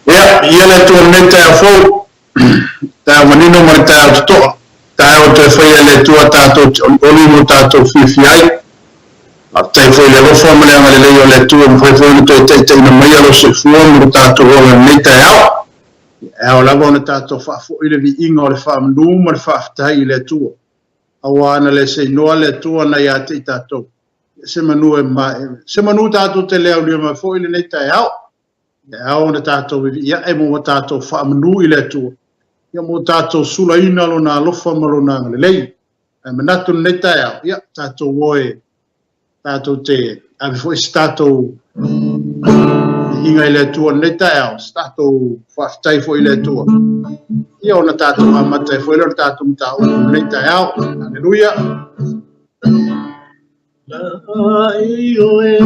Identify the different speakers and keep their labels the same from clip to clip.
Speaker 1: Ya, ia le tu ne ta fo ta manino ma ta to ta o te foi le tu ta to oli mo ta to fifi ai a te foi le fo mo le le tu mo foi foi to te no mai lo se fu mo ta to o ne ta ya e o la bona ta to fa fo ile vi ingo le fa mdu mo le fa ta ile tu awana le se no le tu na ya te ta to se manu ta to te le o ma fo ile ne ta ya ya ona tātou ia e mo tātou whaamanu I le tua. Ia mo tātou sula ina lo nā lofa maro nā ngalelei. E manatu nei tai au. Ia tātou oe, tātou te, a bifo isi tātou inga I le tua nei tai au. Tātou whaftai fo I le tua. Ia ona tātou amatai fo ilo tātou mta o nei tai au. Aleluia. La e oe,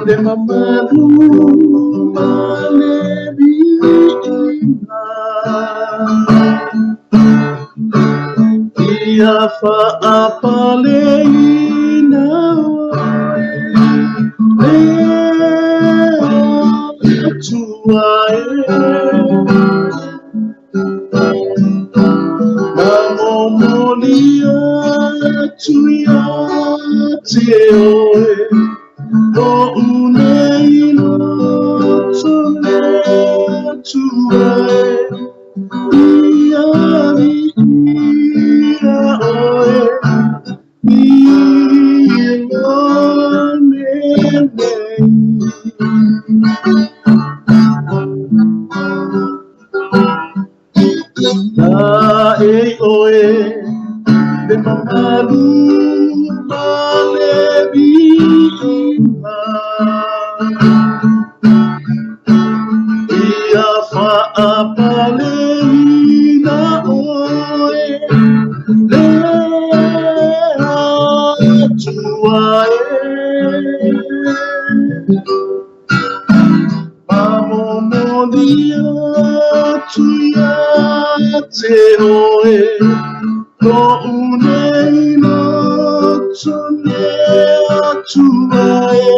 Speaker 1: de mamalu malebina ia fa apaleina le tuae mamomolia tuia te oe o uneino tole tuae ia oe ia la e oe de mamalu malebina ia fa apaleina oe le atuae mamomolia tuia te oe no uneino tone atuae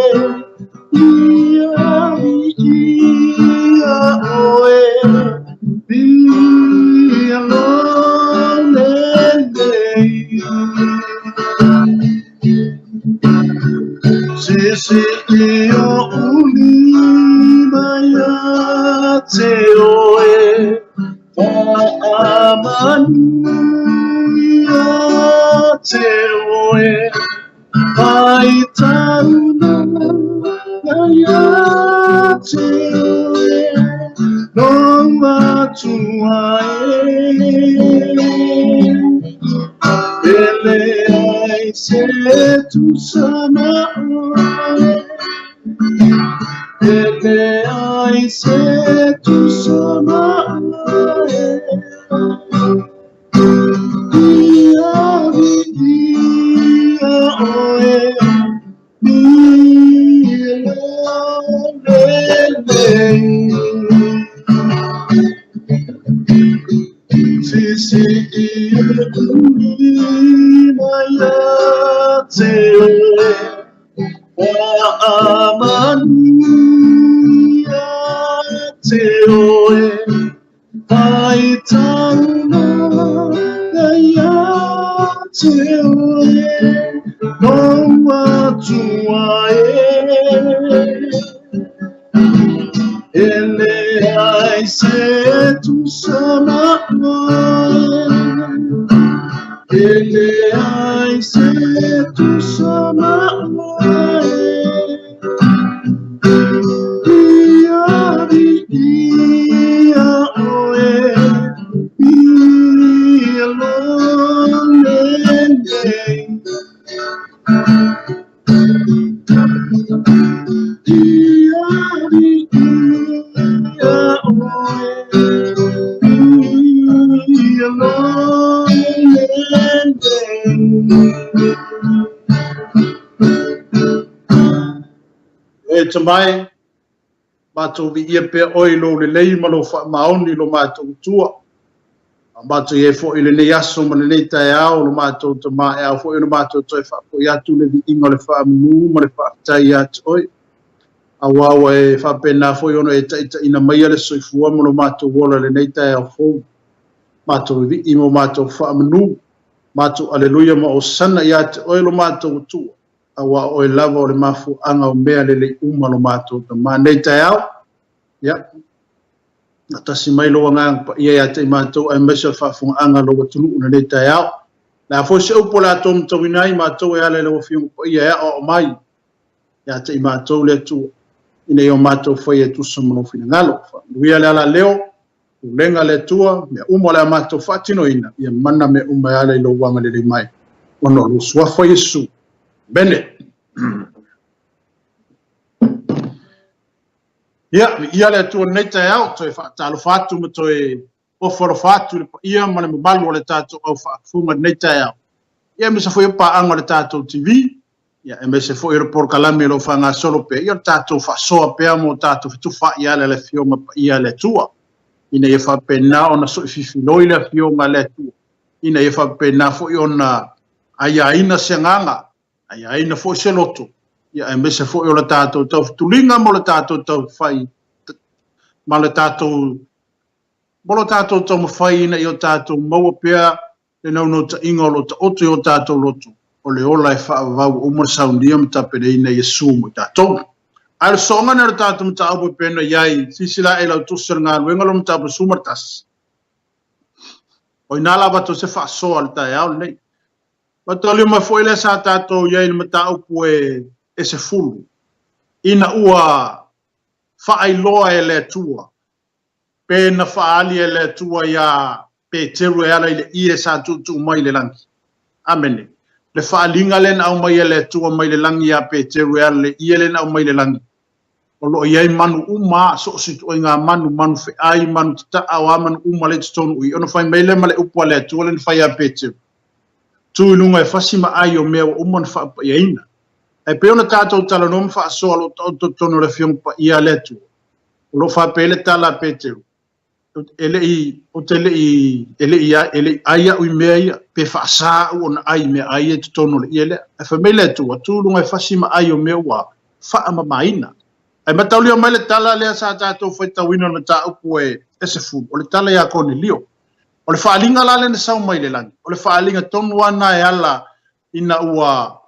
Speaker 1: ia oe ia lonelei se io unimaya te oe amania te oe ai tana ya te oe no matuae ele ai se tu sama ele ai se tu sama Mai matou vi ia pe oi lo le lei malo fa maoni lo matou tua matou e fo ile nei aso ma nei tai ao lo matou to ma e ao fo ile matou to fa ko ia tu le vi ingo le fa mu ma le fa tai ia oi awa e whapena fo i ono e ina mai ale soifua mo lo mātou wola le nei tae au fou. Mātou vi i mo mātou whaamanu. Mātou aleluia ma o sana i ate oe lo mātou tua. Awa oe lava o le mafu anga o mea le uma lo mātou. Ta mā nei tae au. Ya. Tasi mai lo ngang pa ia ate i mātou ai mesa whaafunga anga lo watunu una nei tae au. La fo se upo la tom tawinai mātou e ale le wafiunga pa ia ea o mai. Ya ate i mātou le tua. Ina i o mātou whai e tusa mono whina ngalo. Nuia le ala leo. Lenga le tua, me uma le amato fatino ina, ia mana me uma ala i lo wanga le mai. Ono lo suafa Yesu. Bene. Ia le tua neita e au, toi talo fatu me toi oforo fatu, ia male me balu le tato au funga neita e au. Ia me se foi pa anga le tato TV, ia me se foi por kalame lo fanga solo pe, ia tato fa soa pe amo tato fitu fa ia le fionga ia le tua. Ina ia whapena o na soi whiwhinoi le fionga le tua. Ina ia whapena fo i ona aia ina se nganga, aia ina fo i se loto. Ia e mese fo i o le tātou tau tulinga mo le tātou tau whai. Ma le tātou, mo le tātou tau mawhai ina i o tātou maua pia le nau ta inga o lo ta oto i o tātou loto. O le ola e whaavau umar saundia mta pere ina Yesu mo tātou. Al songa na tātou mta apu pena iai, sisila e lau tusir ngā luenga lo mta apu sumartas. O inala bato se whaasoa le tae au nei. Bato li ma foile sa tātou iai na mta apu e se fulu. Ina ua whaailoa e le tua. Pena whaali e le tua ia pe teru e ala i le ie sa tutu mai le langi. Amene. Le whaalinga len au mai e le tua mai le langi ia pe teru e ala le ie len au mai le langi. O lo iai manu uma so situ o ngā manu fe ai manu ta awa manu uma le tonu i ono fai mele male upa le tu le fai a pete tu lunga e fasima ai o mea uma na fa ia ina e pe ona tatou tala no fa so lo tonu le fiong pa ia le tu lo fa pele tala pete ele ai o mea pe fa sa o na ai me ai tonu le ele e fa mele tu lunga e fasima ai o mea wa fa ama maina. Ai mataulia mai le tala lea sa tātou whaitawina na tā upu e se fu. O le tala ia kone lio. O le whaalinga la le na sau mai le langi. O le whaalinga tonu ana e ala ina ua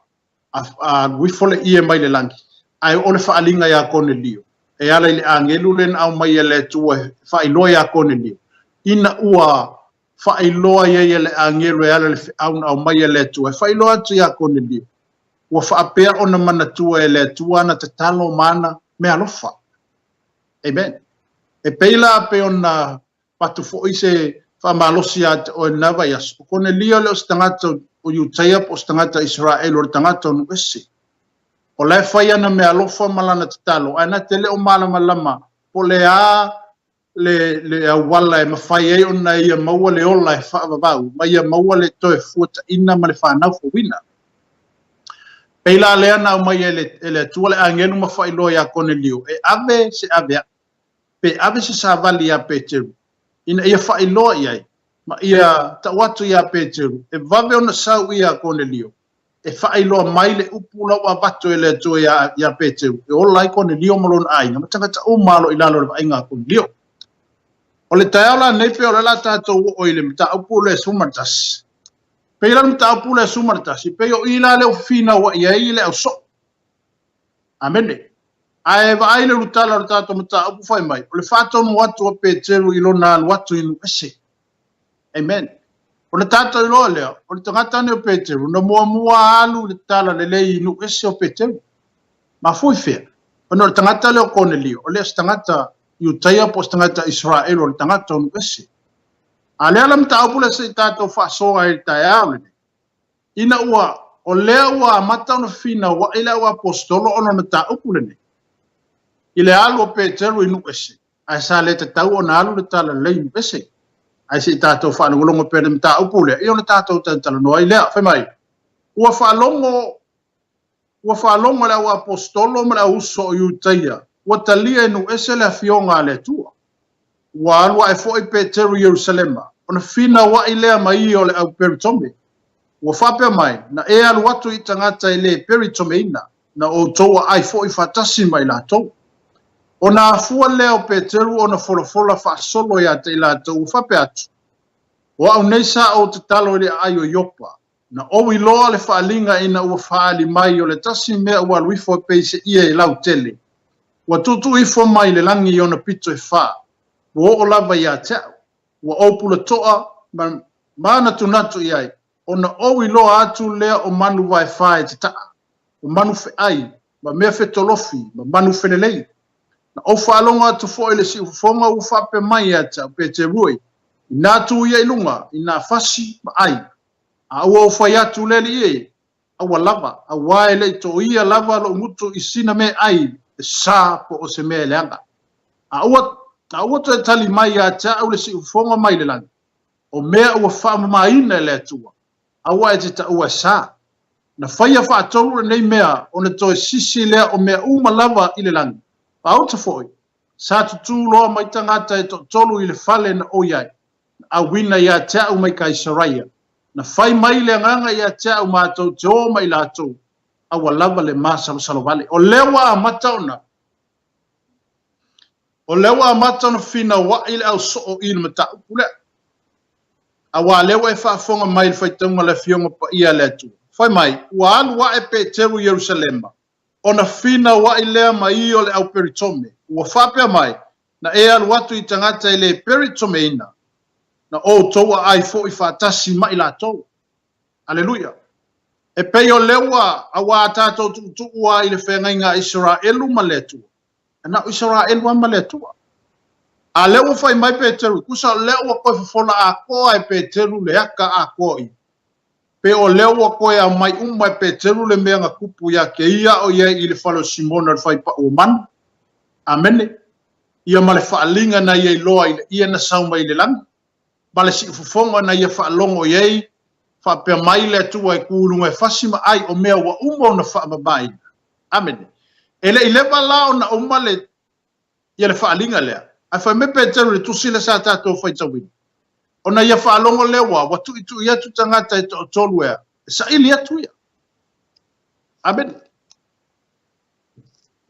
Speaker 1: a wifole ie mai le langi. Ai o le whaalinga ia kone lio. E ala ile angelu le na au mai e le tua whailoa ia kone lio. Ina ua whailoa ia le angelu e ala le au mai e le tua. Whailoa atu ia kone lio. Ua whaapea o na mana tua e le tua na te talo mana me alofa. Amen. E peila pe ona patu fo ise fa malosi at o nava yas. Kone lia le ostangata o Utaya po ostangata Israel o tangata no ese. O le faya na me alofa malana tatalo. Ana tele o malama po le a le awala e mafai e ona ia maua le ola e fa babau. Ma ia maua le toe fuata ina ma le fa na fo wina. Peila lea na mai ele tua le angenu ma whailo ia kone lio. E ave se ave. Pe ave se sa vali ia peteru. Ina ia whailo iai. Ma ia tawatu ia peteru. E vave ona sau ia kone lio. E whailo mai le upula wa vato ele tua ia peteru. E ola i kone lio malona aina. Ma tangata o malo ilalo le vainga kone lio. O le taeala nepe o le la tātou o ile mta upula e sumatas. Peila mta apula sumarta si pe o ila le fina wa ia ile o so. Amene. Ai va ai le rutala rutato mta apu fai mai. O le fato no watu pe teru ilona watu inu ese. Amen. O le tato ilo le o le tangata ne pe teru no mua alu le tala le le inu ese o pe teru. Ma foi fe. O no tangata le o Cornelio. O le tangata Utaya po tangata Israel o le tangata inu ese. Ale alam tau pula se tato fa soa e taeale. Ina ua, o lea ua mata no fina wa ila ua apostolo ono na tau pula ne. Ile alu o Peteru inu ese. Ai sa le te tau o na alu le tala le inu ese. Ai se tato fa ngolongo pere me tau pula. Io na tato tantala noa ilea, fai mai. Ua fa longo le ua apostolo me la uso o Utaya. Ua talia inu ese le fionga le tua. Wa alwa e foi Peteru Jerusalema. Ona fina wa ilea mai o le au peritome. Wa fape mai, na e alu watu i tangata ile peritome ina. Na o toa ai foi fatasi mai la tau. Ona afua leo Peteru ona folofola whaasolo ia te ila tau whape atu. Wa au neisa o te talo le ayo yopa. Na owi loa le whaalinga ina ua whaali mai o le tasi mea ua luifo peise ia i lau tele. Wa tutu ifo mai le langi i ona pito e wha. Wa o lava ia tau. Wa opula toa mana tunatu iai. Ona owi loa atu lea o manu vai whae te taa. O manu fe ai. Ma mea fe tolofi. Ma manu fe lelei. Na o whaalonga atu fo ele si ufonga u whape mai ata pe te rui. Ina tu ia ilunga, ina fasi ma ai. A ua o whai atu leli e, awa lava, a wae le to ia lava lo ngutu i sina me ai, e sa po o se mea leanga. A ua to e tali mai ata au le si ufonga mai le langi. O mea ua whaama maina le atua. A ua e te ta ua sa. Na whaia wha atolu nei mea, o ne to e sisi lea o mea uma lava i le langi. Auta foi. Sa tutu loa mai tangata e tolu i le fale na o iai. A wina ia tea mai kai saraya. Na whai mai le nganga ia tea mātou te o mai lātou. A lava le māsalo salo vale. O lewa a matauna. O lewa a matauna fina wa ile au so o il mata upule. A wa lewa e whaafonga mai le whaitunga le fionga pa ia le atu. Whai mai, wa alu wa e Peteru Yerusalema. Ona fina wa ilea mai o le au peritome. Ua whapea mai, na e alu atu i tangata i le peritome ina. Na o toa ai fo i whaatasi mai la tau. Aleluia. E pei o lewa a wa tātou tuua i le whengainga Israelu ma le tua. E na Israelu ma le tua. A lewa whai mai Peteru, kusa lewa koe whawhola a koa e Peteru le haka a koi. Pe o lewa koe a mai umai Peteru le mea ngā kupu ia ke ia o ia i le whalo Simona le whai pa o man. Amene. Ia ma le whaalinga na ia i loa i le ia na sauma i le langi. Ma le si ufufonga na ia whaalongo iei. Whapea mai le atua e kūrunga e whasima ai o mea wa umo na whaamabai. Amene. Ele i lewa lao na umale ia le whaalinga lea. Ai whai me Peteru le tusile sa tātou whai tawini. Ona ia whaalongo lewa, watu itu ia tu tangata e tolu ea. Sa ili atu ia. Amen.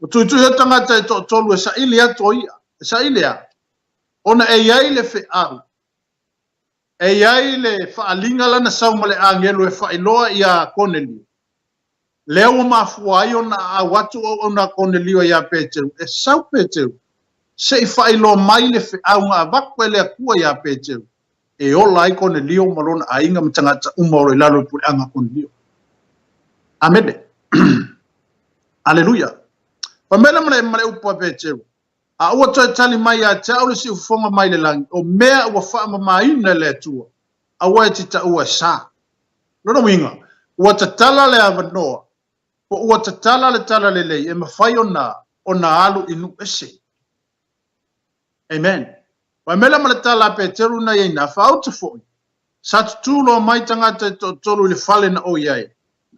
Speaker 1: Watu itu ia tangata e tolu ea, sa ili atu ia. Sa ili ea. Ona e iai le whi au. E iai le whaalinga lana sauma le angelo e whailoa ia Cornelio. Leo mafua ai ona a watu ona Cornelio ia Peteru. E sau Peteru. Se i whailoa mai le whi au ngā wakwe le akua ia Peteru. E ola ai Cornelio malona a inga mtangata umaro i lalo puri anga Cornelio. Amene. Aleluia. Pamela male upa Peteru. A ua toi tali mai a te aure si ufonga mai le langi. O mea ua whaama maina le atua. A ua e tita ua sa. Lona winga. Ua tatala le avanoa. Po ua tatala le tala le lei. E mawhai o na alu inu ese. Amen. Wa mela mala tala Peteru na ye na fauta foi. Sa tulo mai tangata tolu le fale na o ye.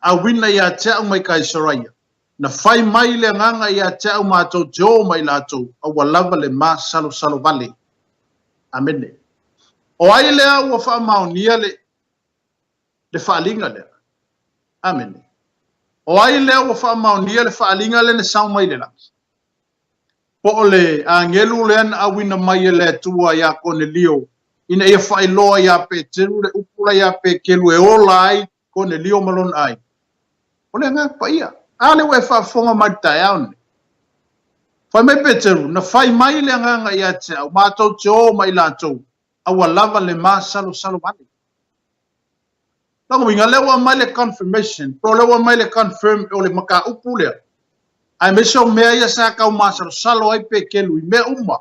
Speaker 1: A wina ya te au mai kai saraya. Na fai mai le nganga ya te au mātou te o mai lātou. A walava le ma salo vale. Amene. O ai lea ua wha maonia le whaalinga lea. Amene. O ai lea ua wha maonia le whaalinga le ne sau mai le langi. Po ole a ngelu le an awina mai le tua ya Cornelio. Ina ia whailoa ya Peteru le upula ya Pekelu e ola ai Cornelio malon ai. Ole ngā paia. Ale we whafonga mai tai aune. Whai mai Peteru, na whai mai le nganga ia te au mātou te o mai lātou. Awa lava le mā salo mani. Tango winga lewa mai le confirmation. Pro lewa mai le confirm o le maka upu lea. Ai meso mea ia sa kau masalo salo ai Pekelu i mea uma.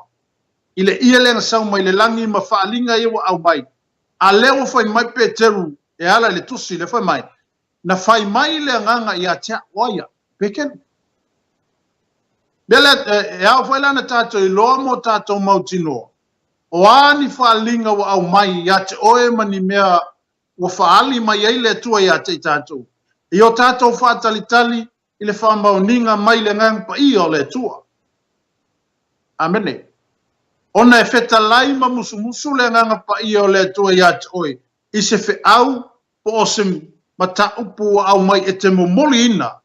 Speaker 1: Ile ia lenga sau mai le langi ma whaalinga iwa au mai. A lewa whai mai Peteru e ala le tusi le whai mai. Na whai mai le nganga ia tea oia. Pekelu. Bele e au whai lana tātou i loa mo tātou mautinoa. O ani whaalinga wa au mai ia te oe mani mea wa whaali mai eile tua ia te tātou. I o tātou whaatalitali i le whaamauninga mai le ngang pa i o le tua. Amene. Ona e wheta lai ma musu le nganga pa i o le tua ia te oe. I se whe au po o se mata upu au mai e te momoli ina.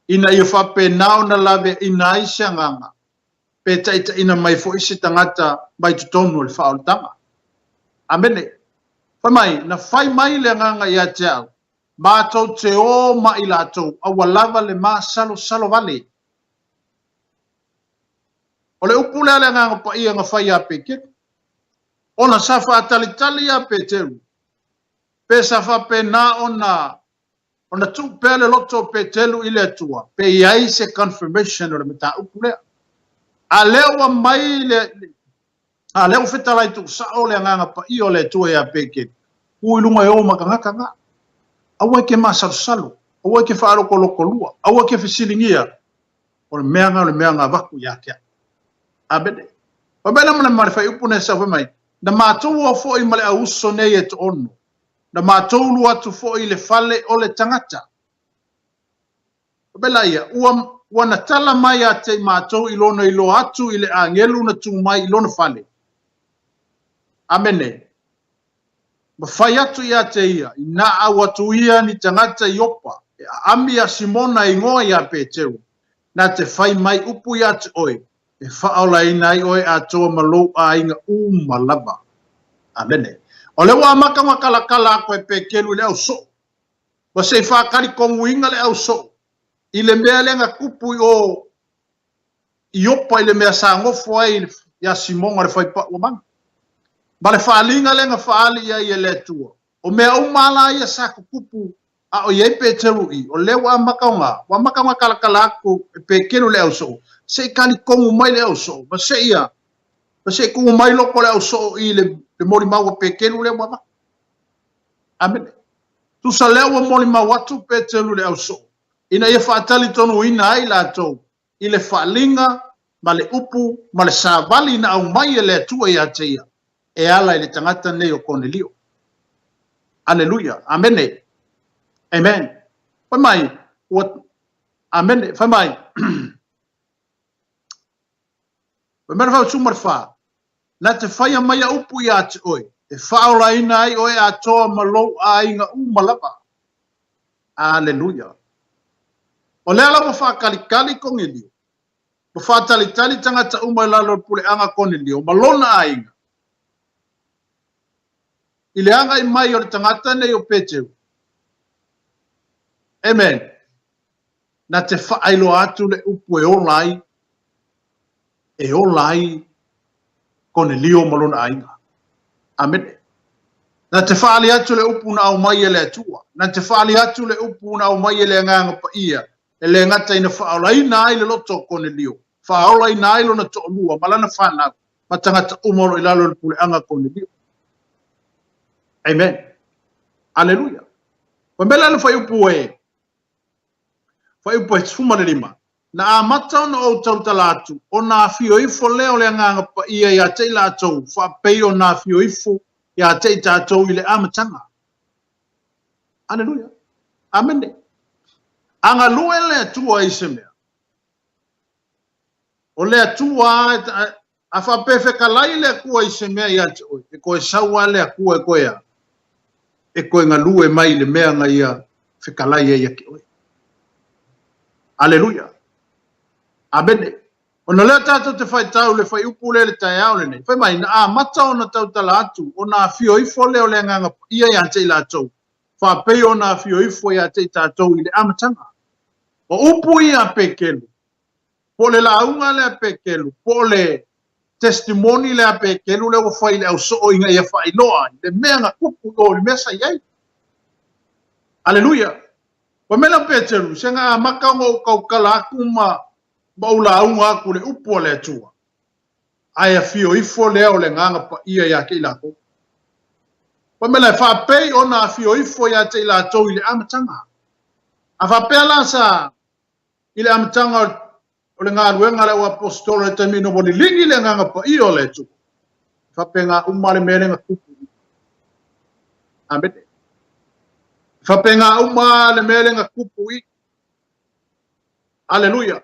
Speaker 1: Ina i o whape nao na lawe ina i se nganga.
Speaker 2: pe taita ina mai fo isi tangata mai tutonu le whaoltanga. Amene. Whamai, na whai mai le nganga ia te au. Mātou te o mai lātou, awa lava le mā salo vale. O le upu le nganga pa ia nga whai a peke. Ona sa wha tali a pe teru. Pe sa wha pe nā ona tu pe le loto pe telu ile atua. Pe iai se confirmation o le meta upu lea. A leo wa mai a leo whetalai tu sa o le nganga pa i o le tua ia peke. Ui lunga e o makangaka ngā. Awa ke masalo. Awa ke whaaro koloko lua. Awa ke whisilingia. O le meanga waku ia kia. Abede. O bela mana mare whai upu ne sa whamai. Na mātou o fo i male a uso nei e to ono. Na mātou lua tu fo i le fale o le tangata. O bela ia. Ua na tala mai a te mātou ilona ilo atu i le angelu na tu mai ilona fale. Amene. Ma whai atu ia te ia. I na au atu ia ni tangata i opa. E ami a Simona i ngoa ia pe teu. Na te whai mai upu ia te oi. E whaola i nai oi a toa malou a inga malava. Amene. O le wa maka kala ako e pe kelu le au so. Wa se whakari kongu inga le au so. I le mea lenga kupu i opa i le mea sa ngofo ai ia Simona le whai pa manga. Ma le whaalinga lenga whaali ia i le tua. O mea umala ia sa kupu a o iei pe teru i. O le wa maka kala ako e pe kelu le au so. Se kali kongu mai le au so. Ma se ia. Ma se kongu mai loko le au so i le mori maua pe kelu le wama. Amene. Tu sa leo wa mori mawatu pe telu le au so. Ina ia whaatali tonu ina ai lātou. I le whaalinga, ma le upu, ma le sāwali na au mai e le atua i ate ia. E ala i le tangata nei o Cornelio. Aleluia. Amene. Amen. Whai mai. Amene. Whai mai. Whamera whau sumar wha, na te whaia mai a upu i ate oi, e whaola ina ai oi a toa malou a inga malapa. Aleluia. O lea lawa whakalikali Cornelio, o whaatalitali tangata lalo pule anga Cornelio, malona a inga. I le anga i mai o le tangata nei o Peteu. Amen. Na te whaailo atu le upu e olai, e olai Cornelio malona ainga. Amen. Na te whaali atu le upu na au mai e le atua. Na te whaali atu le upu na au mai e le nganga pa ia. E le ngata ina whaolai na ai le loto Cornelio. Whaolai na ai lo na to lua. Malana whanau. Matangata umoro ilalo le pule anga Cornelio. Amen. Aleluia. Wambela le whai upu e. Whai upu e tfumane lima. Na a matau na o tau talatu, o na fio ifo leo le nganga pa ia ia te latou, wha pei o na fio ifo ia te tatou i le amatanga. Aleluia. Amene. Anga lue le atua i se mea. O le atua, a wha pefe kalai le akua i se mea ia te oi. E koe saua le akua e koe a. E koe ngā lue mai le mea nga ia whikalai e ia ki oi. Aleluia. Abene. Ona lea tātou te whai tau le whai upu le tai au le nei. Whai mai, na a mata o na tau tala atu, o na fio ifo leo le nganga ia ia te lātou. Wha pei o na fio ifo ia te tātou i le amatanga. O upu ia pekelu. Po le launga le pekelu. Po le testimoni le pekelu le o whai le au soo inga ia whai loa. Le mea nga kupu o le mesa iai. Aleluia. Wa mena petelu, se ngā makanga o kaukala aku maula unga aku le upu le atua. Aia fio ifo leo le nganga pa ia ia ke ilako. Wamela whapei o na fio ifo ia te ilatou i le amatanga. A whapea la sa i le amatanga o le ngā ruenga le o apostolo e tamino mo ni lingi le nganga pa ia le atua. Whapea ngā umare mere ngā kupu. Amete. Whapea ngā umare mere ngā kupu i. Aleluia.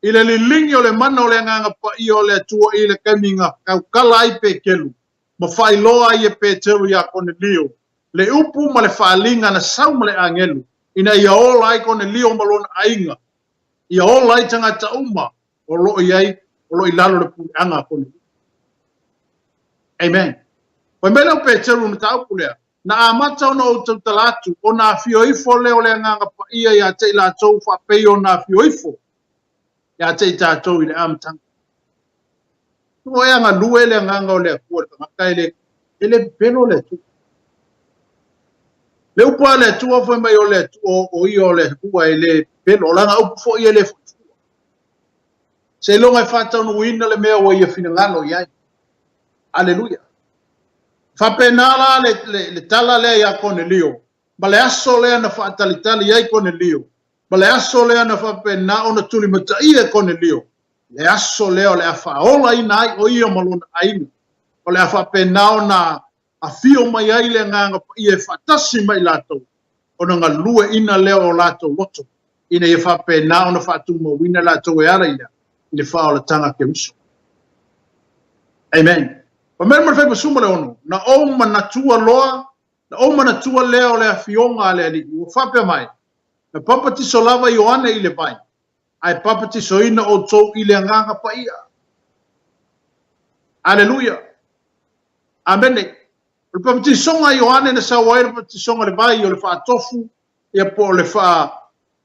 Speaker 2: I le lilingi o le mana o le nganga pa i o le atua i le kaminga kau kala i pe kelu. Ma whai loa i e pe teru i a Cornelio. Le upu ma le whaalinga na sau ma le angelu. Ina ia ola i Cornelio malona ainga. Ia ola i tangata uma o loo i ai o lo ilalo le puanga ko ni amen pa mele o Petero na tau pulea na amata ona o talatu ona fioifo le o le nganga pa ia ya te la tou fa pe ona fioifo ya te tatou i le amtanga o ia nga lue le nganga o le ku le makai ele pelo le tu le upa le tu o foi mai o le tu o i o le kua ele pelo langa upu fo i ele fo se longa fata no wina le mea o ia fina ngalo ia aleluia fa penala le tala le ya Cornelio bale aso le na fa talitali ia Cornelio bale aso le na fa pena ona tuli mata ia Cornelio le aso le o le afa ola ina o ia malona ai o le afa pena ona a fio mai ai le nganga ia fatasi mai lato ona nga lue ina le o lato loto ina ia fa pena ona fa tu mo wina lato e ala ina le fa o le tanga ke uso amen pa mer fa suma le ono na o manatua loa na o manatua le o le afionga le ali o fa pe mai na papati solava Ioane i le pai ai papati soina o tou i le nganga pa ia aleluia amen o papati songa Ioane na sa wair papati songa le pai o le fa tofu ia po le fa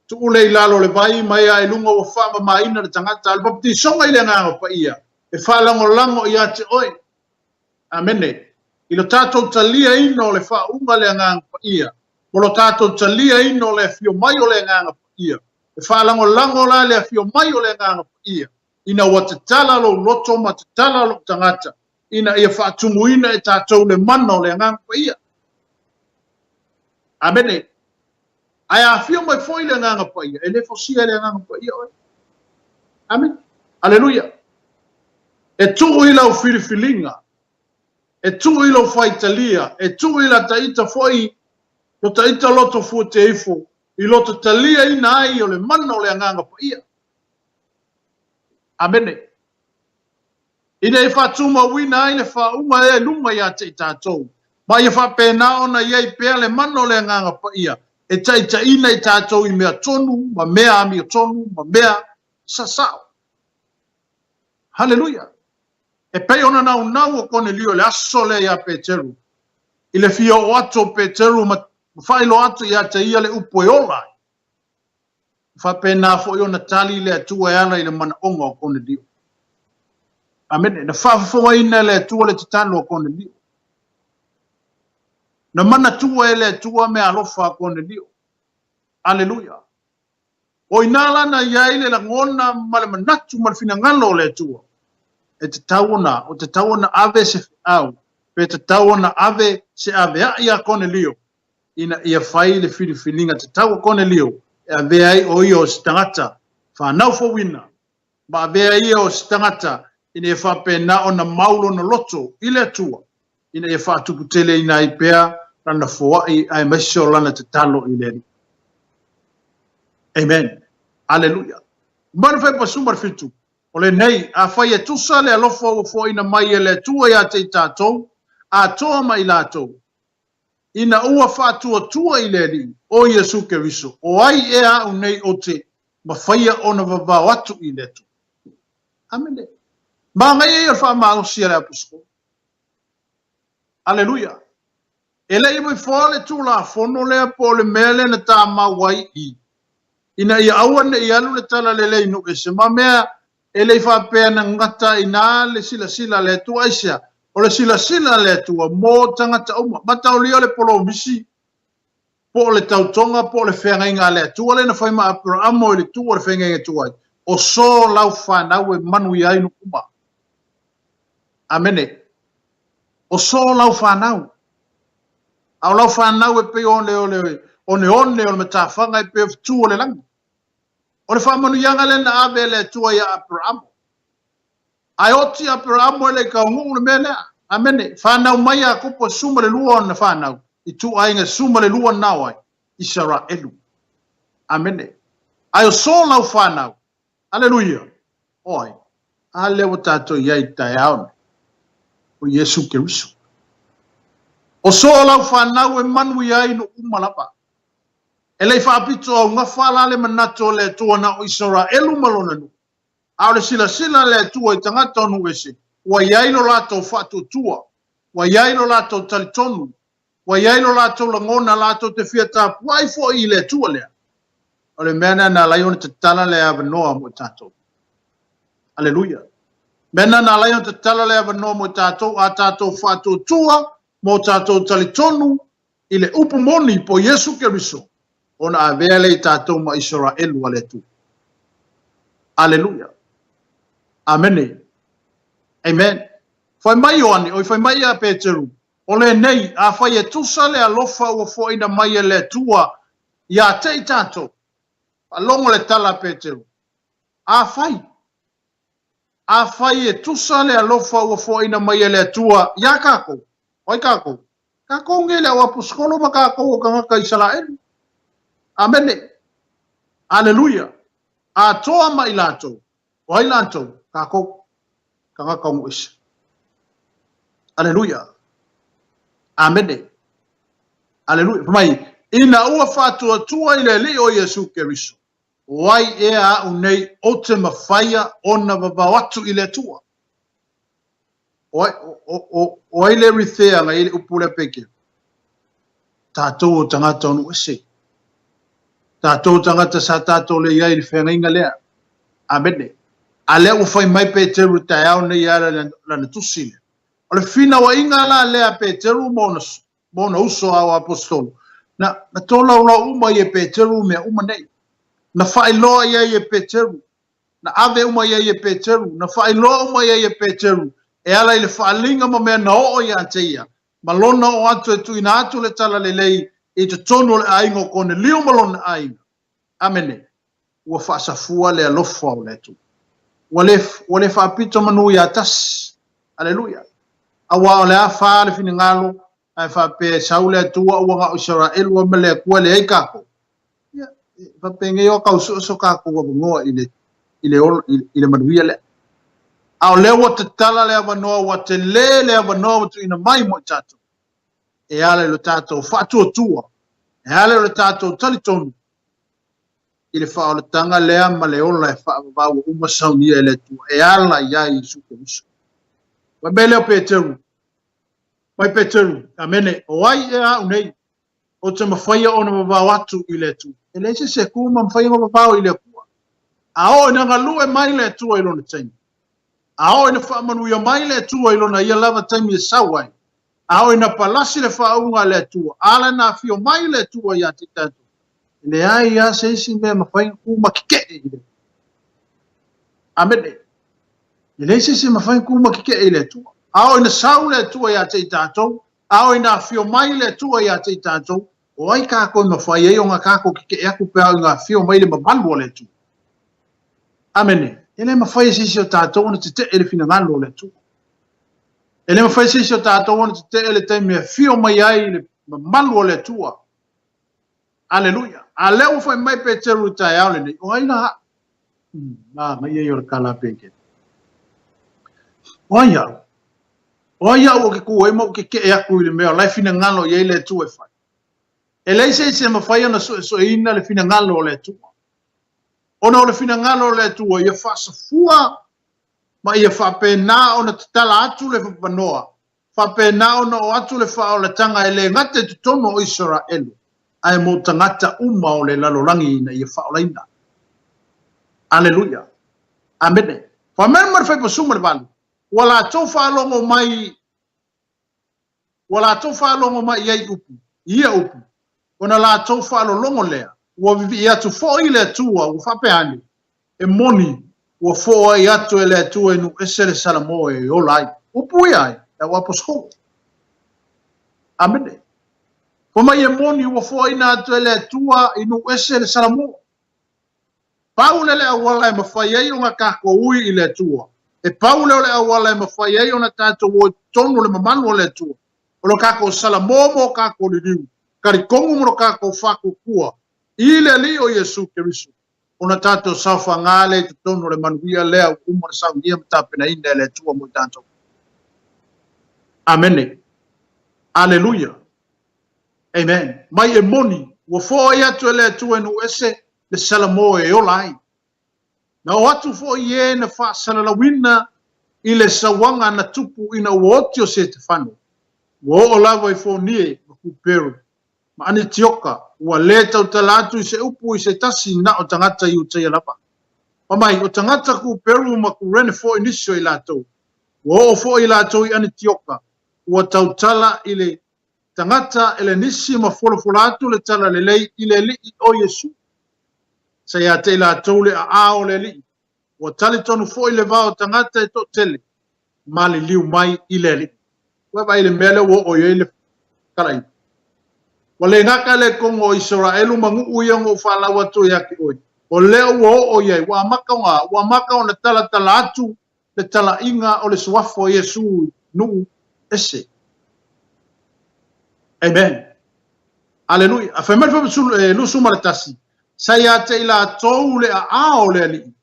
Speaker 2: tu le lalo le pai mai ai lunga o fa mai ina le tangata le papati songa i le nganga pa ia e fa lango ia te oi amen i lo tato talia ino le fa unga le nganga pa ia o lo tato talia ino le fio mai o le nganga pa ia e fa lango la le fio mai o le nganga pa ia ina wata tala lo loto ma tala lo tangata ina ia fa tumuina e tato le mana o le nganga pa ia amen ai fio mai foi le nganga pa ia e le fosia le nganga pa ia amen aleluia e tu ila o filifilinga e tu ila o faitalia e tu ila taita foi lo taita loto fu te ifo i loto talia ina ai o le mana o le nganga pa ia amen ina e fa tuma wina ai le fa uma e luma ia te tatou ma ia fa pena ona ia i pea le mana o le nganga pa ia e taita ina i tatou i mea tonu ma mea ami tonu ma mea sasao haleluia e pei ona nau o Cornelio le aso le ia Petero i le fio o ato Petero ma failo ato ia te ia le upo e ola fa pena fo yo natali le atua e ala i le mana onga o Cornelio amen na fa fo ina le atua le titano o Cornelio na mana tua e le atua me alofa o Cornelio aleluia o inala na ia ile la ngona male manatu mal fina ngalo le atua e te tauna o te tauna ave se au pe te tauna ave se ave ia Cornelio ina ia fai le filifilinga te tau Cornelio e ave ai o io stangata fa nau fo wina ba ave ai o stangata ina e fa pena ona maulo no loto ile tua ina e fa tuputele ina i pea rana fo ai mesho lana te talo ile amen aleluia man fa pasumar fitu ole nei a fai e tusa le alofo fo ina mai ele tua ia te tatou a toa mai latou ina ua tua i le li o Iesu Keriso o ai e a unei o te mawhaia ona vavau atu i le tu amene ma ngai e wha maa o sia le apusko aleluia e le i mai fōle tu la fono le po le mele na tā mawai i ina ia awane i alu le tala le leinu e se ma mea e le i whapea na ngata i nā le sila le tu aisia o le sila le tua mo tangata uma matau lia le polo misi po le tautonga po le whenga le tua le na whaima Abrahamo le tua le whenga tua o so lau whanau e manu i ainu uma amene o so lau whanau au lau whanau e pe one le matawhanga e pe tua le langu o le whamanu yanga le na ave le tua ia Abrahamo ai oti Abrahamo le ka ngu le mena amene fanau mai a kupo suma le lua na fanau i tu ainga suma le lua nawai Israelu amene ai so lau fanau aleluia oi ale o tato yai tai au o Yesu Keriso o so lau fanau e manu yai no umalapa e lei whaapito au ngawhala le manato le tuana o Israelu malona nu Au le sila le tua I tangata onu ese. Wa yailo lato fatu tua. Wa yailo lato talitonu. Wa yailo lato langona lato te fiata wai fo I le tua lea. O le mena na laion te tala le avanoa mo tatou. Aleluia. Mena na laion te tala le avanoa mo tatou a tatou fatu tua mo tatou talitonu I le upu moni po Yesu Keriso. Ona avea le tatou ma Israel wale tu. Aleluia. Amen. Amen. Fai mai o ani, oi fai mai a Peteru. O le nei, a fai e tusa le alofa ua fo ina mai e le tua. Ia te I tatou. A longo le tala Peteru. A fai. A fai e tusa le alofa ua fo ina mai e le tua. Ia kako. Oi kako. Kako nge le wapuskolo ma kako o kangaka Israel. Amen. Aleluia. A toa mai lato. Oi lato. Kako. Kangaka o isa. Aleluia. Amen. Aleluia. Mai. Ina ua fatua tua I le li o Yesu Keriso. Wai e a unei o te mawhaia o na wawatu I le tua. Oi le rithea nga I le upule peke. Tātou o tangata onu ese. Tātou tangata sa tātou le iai le whenga inga lea. Amene. A lea ufai mai Peteru tai au nei ara lana tusile. O le fina wa inga la lea Peteru mona uso au apostolo. Na tola ula uma I Peteru mea uma nei. Na whailoa I Peteru. Na ave uma I Peteru. Na whailoa uma I Peteru. E ala I le whaalinga ma mea na o I ateia. Malona o atu e tu ina atu le tala le lei I te tono le aingo kone liu malona ainga. Amene. Ua whaasafua le alofa o le tu. Wale whaapito manu I atas. Aleluia. Awa o le a wha le fini ngalo. Ai whaape saule atua ua ngā o Israel ua mele kua le eikako. Whaape nge o kau so kako ua bungoa I le manuia le. Au lewa te tala le avanoa wa te le avanoa wa tu ina mai mo tato. E ale lo tato whatua tua. E ale lo tato talitonu. I le wha o le tanga lea ma le ola e wha wa umasaunia e le tua. E ala ia I suke miso. Wa mele o Peteru. Mai Peteru. Amene. O ai e a unei. O te mawhaia o na mawawatu I le tua. E le se kuma mawhaia mawawau I le kua. A o ina ngalue mai le tua I lona taimi. Ao ina whaamanu ia mai le tua I lona ia lava taimi e sawai. Ao ina palasi le whaunga le tua. Ala na fio mai le tua ia te tatu. Le ai ia se isi mea mawhainga kuma kike I le. Amene. Le se isi mawhainga kuma kike I le tua. Ao ina sau le tua ia te tatu. Ao ina fio mai le tua ia te tatu. O ai kako mawhai e o ngā kako kike e aku pēr ngā fio mai le mabalu le tua. Amene. Ele mawhai sisi o tātou ona te te ele fina ngalo le tu. Ele mawhai sisi o tātou ona te te ele te mea fio mai ai le malu o le tua. Aleluia. A leo whai mai Peteru tai au le nei. O aina ha. Mai e ora kala peke. O ai au. O ai au o ke kua e mau ke e aku I le mea. Lai fina ngalo I le tu e whai. Ele se mawhai ona so ina le fina ngalo o le tua. Ona o le fina ngalo le tua ia whaasafua ma ia whapena ona te tala atu le whapanoa. Whapena ona o atu le wha o le tanga e le ngate te tono o Israelu. Ai mo tangata uma o le lalorangi na ia wha o leina. Aleluia. Amene. Whamena mara whaipasuma le valu. Wala tau whaalongo mai iai upu. Ia upu. Ona la tau whaalongo lea. Ua vivi atu fo I le tua ua whapeani e moni ua fo I atu e le tua inu esere salamo e olai upui ai e waposko amene ko mai e moni ua fo ina atu e le tua inu esere salamo paule le awala e mawhai ei o ngā kako ui I le tua e paule le awala e mawhai ei o na tato o tonu le mamanu o le tua o lo kako salamo mo kako liriu karikongu mo lo kako whako kua I le li o Yesu Keriso. Ona tātou sauwha ngāle te tono le manuia lea umore sau nia mtapena ina le tua mo tātou. Amene. Aleluia. Amen. Mai e moni. Ua fōa I atu e le tua inu ese le salamo e olai. na o atu fo ye na fa salalawina ile sawanga na tupu ina wotio se Stefano wo lava I fo nie ku peru ma ani tioka wa leta utalatu se upu se tasi na o tangata yu te lapa pamai o tangata ku peru ma ku rene fo inisio ilato wo fo ilato I ani tioka wa tautala ile tangata ele nisi ma folatu le tala le lei ile li o Yesu sa ya te ilato le a o le li wa tali tonu fo ile vao tangata to tele mali liu mai ile li wa ba ile mele wo o ile kalai wale ngaka le kongo Israelu mangu uyang o fala watu yaki oi o leo wo o ye wa maka ona tala atu le tala inga o le swafo Yesu nu ese amen haleluya afemel fo lu sumaratasi saya te ila toule a o le li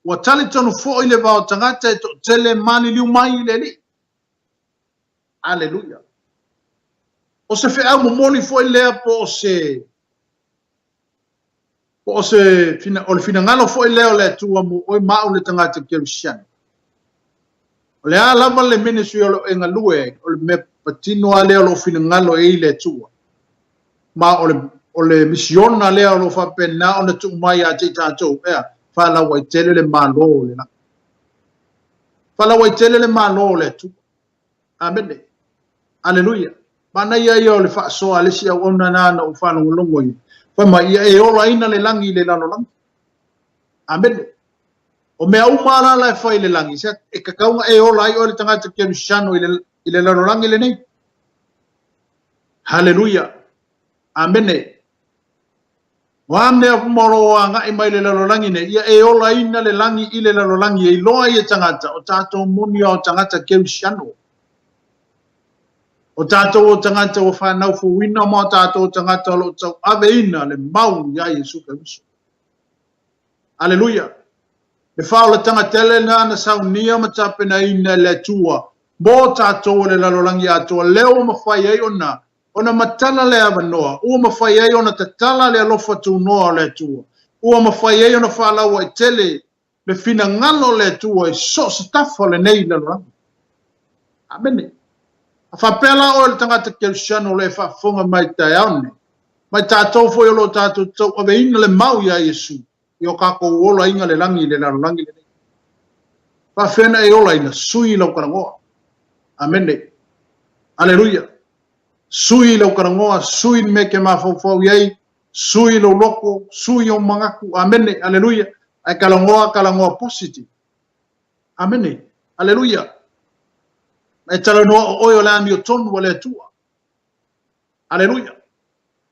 Speaker 2: wa tali tonu fo ile ba tangata to tele mali liu mai le li haleluya o se fe au moli fo ile po se fina o fina ngalo fo ile o le tu mo o ma o le tangata Christian o le ala le ministry o enga lue o me patino ale o fina ngalo e le tu ma o le mission ale o fa pena o le tu mai a tita to e fa la wa tele le malo le na fa la wa tele le malo le tu amen haleluya mana ia yo le fa so ale sia ona na o fa no longo i fa ma ia e ola ina le langi le lalo lang amen o me au mala la fa ile langi se e ka kaunga e ola ai o le tanga te Cristiano ile lalo langi le nei haleluya amen wa me moro anga e mai le lalo langi ne ia e ola ina le langi ile lalo langi e loa ia tanga o tato moni o tanga te Cristiano o tātou o tangata o whanau fo wina mo tātou o tangata o tau aveina le mau ya Yesu Kristo. Aleluia. Le whao le tangatele na saunia matapena ina le tua. Mo tātou le lalolangi atua leo mawhai ei ona matala le avanoa. Ua mawhai ei ona tatala le alofa tu noa le tua. Ua mawhai ei ona whalaua e tele le fina ngalo le tua e so stafo le nei lalolangi. Amene. Fa pela o le tangata Cristiano le fa fonga mai tai aune mai tātou fo lo tātou tau ave ina le mau ya Yesu yo ka ko ola inga le langi le langi le fa fena e ola ina sui lo karangoa amen aleluia sui lo karangoa sui me ke ma fo yai sui lo loko sui o mangaku amen aleluia ai kalangoa positive amen aleluia e tala no oyo la mi tonu wale tua haleluya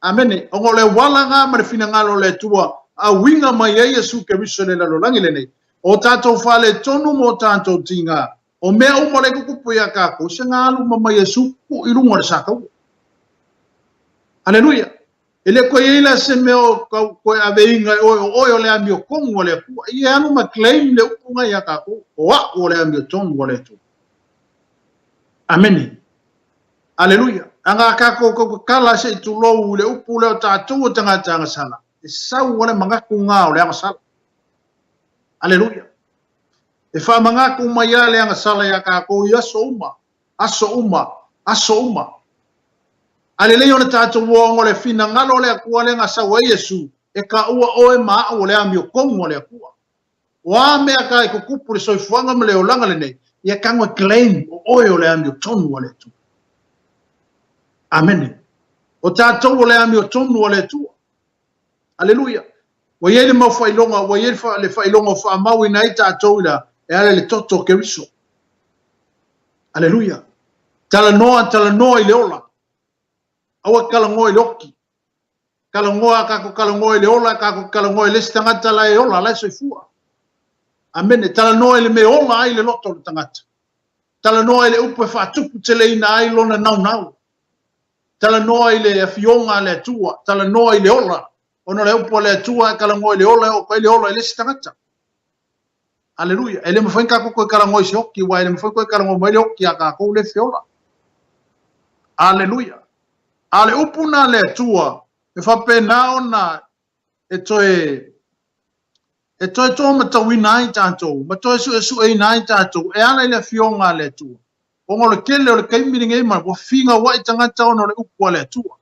Speaker 2: amen o le wala nga ma fina ngalo le tua a winga mai Yesu Kristo le lo langi le nei o tato fale tonu mo tanto tinga o me o mo le ku ya ka ko senga lu ma Yesu ku ilu ngor sa ka haleluya ele ko yela se me o ko ave inga oyo le ami ko ngole ku ye anu ma claim le ku nga ya ka ko wa o le ami tonu wale tua amen aleluya anga ka ko kala se tu lo le upu le tatu tanga tanga sala e sau wala manga ku nga le anga sala aleluya e fa manga ku maya le anga sala ya ka ko ya aso uma alele ona tatu wo ngole fina ngalo le ku le anga sa wa Yesu e ka ua o e ma o le ami ko ngole ku wa me ka ko kupu so fuanga me le olanga le nei ia kangwa claim o oyo le ami o tonu wale tu. Amen. O tātou le ami o tonu wale tu. Aleluia. Wa yele mau whailonga, wa yele le whailonga wha maui na i tātou ila e ale le toto ke riso. Aleluia. Tala noa i le ola. Awa kalangoa i le oki. Kalangoa kako kalangoa i le ola, kako kalangoa i le stangata la e ola, la so i fua. Amen. Tala noa le me ola ai le loto le tangata. Tala noa le upe whatupu te le ina ai lona nau. Tala noa le afionga le tua. Tala noa le ola. Ono le upo le tua e kala ngoa le ola o koe le ola le tangata. Aleluia. Ele me whainka ko koe kala ngoa se hoki wa ele me whainka koe kala ngoa mai le hoki a ka kou le fiola. Aleluia. Ale upuna le tua. E whapena ona e toe e toi tō matawina ai tātou, ma toi su e nai tātou, e ana ile fionga le tua. O ngole kele o le kaimiri ngei ma, wa finga wa i tangata ono le upua le tua.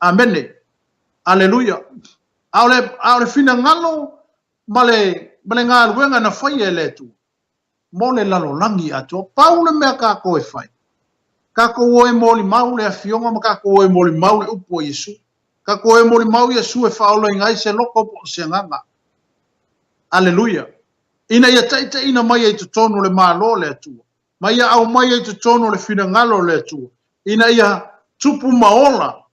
Speaker 2: Amene. Aleluia. Aole fina ngalo, male ngā ruenga na whai e le tua. Mo le lalo langi atua, paule mea ka koe whai. Ka koe mo li mau le a fionga, ma ka koe mo li mau le upua Yesu. Ka koe mo li mau Yesu e whaola ingai se loko po se nganga. Aleluia. Ina ia taita ina mai ai tutono le malo le atua. Mai ia au mai ai tutono le fina ngalo le atua. Ina ia tupu maola.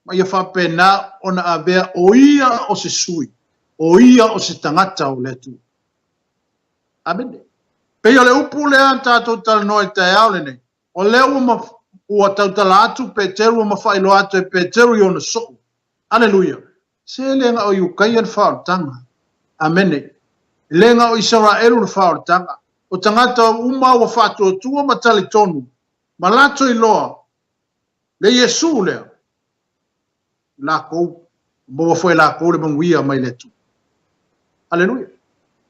Speaker 2: Mai ia whapena ona a vea o ia o se sui. O ia o se tangata o le atua. Amene. Pea le upu le an tātou tala noe tae au le nei. O leo ua tautala atu Peteru ma whailo atu e Peteru i ona soo. Aleluia. Se lenga o iukai an whaotanga. Amene. Lenga o Israelu le whaotanga. O tangata uma wa whātua tua ma tali tonu. Ma lato i loa. Le Yesu lea. Lako. Mo wa whai lako le manguia mai le tu. Aleluia.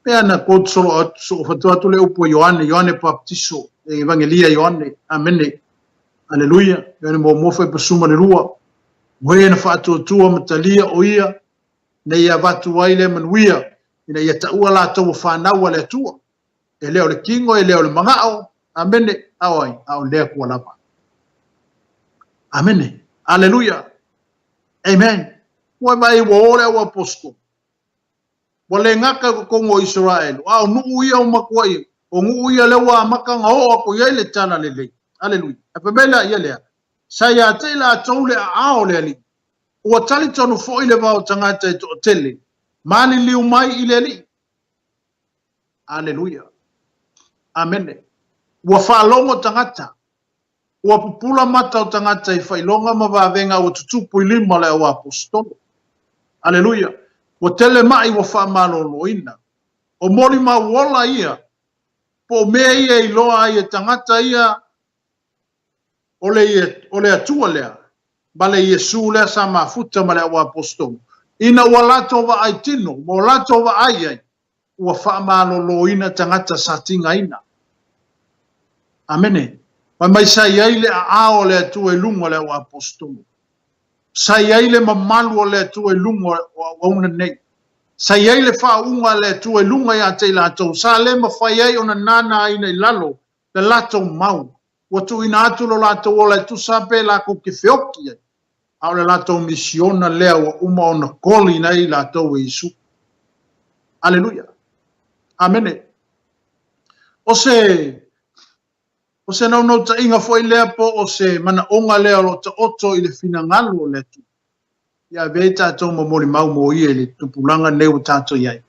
Speaker 2: Pea na kod solo whatua tu le upo Ioane Baptiso. E Evangelia Ioane. Amene. Aleluia. Ioane mo mofai pasuma le rua. Moe na whātua tua ma talia o ia. Ne ia watu waile manuia. Ina ia taua la tau whanau le atua. E leo le kingo, e leo le mangao. Amene, awai, au lea kua lapa. Amene, aleluia. Amen. Wa mai wa ole wa apostol. Wa le ngaka ko kongo Israel. Au nuu ia o makuai. O nuu ia le wa makanga o ako ia le tana le le. Aleluia. Apabela ia lea. Saya te la tau le ao le ali. Ua tali tonu fo ile vau tangata e to tele. Mani liu mai ile li. Aleluia. Amen. Ua whalongo tangata. Ua pupula mata o tangata i whailonga ma wavenga ua tutupu i lima le o apostolo. Aleluia. Ua tele mai ua whamalolo ina. O mori ma wola ia. Po mea ia i loa ia tangata ia. Ole atua lea. Bale Yesu lea sa mafuta ma le o apostolo. Ina ua lato wa ai tino, mo lato wa ai ai, ua whaamalo ina tangata sa tinga ina. Amene. Mai sai ai le a ao le atu e lungo le o apostolo. Sai ai le mamalu o le atu e lungo o una nei. Sai ai le whaunga le atu e lungo ia te lato. Sa le mawhai ai ona nana ina i lalo, le lato mau. Watu ina atu lo lato o le atu sape la ko ke feoki ai. Au le lato misiona lea wa uma ona koli nei lato e Isu. Aleluia. Amene. O se nau ta inga foi lea po o se mana onga lea lo ta oto i le fina ngalo o le tu. Ia vei tato mo mori mau mo ie le tupulanga neu tato iai.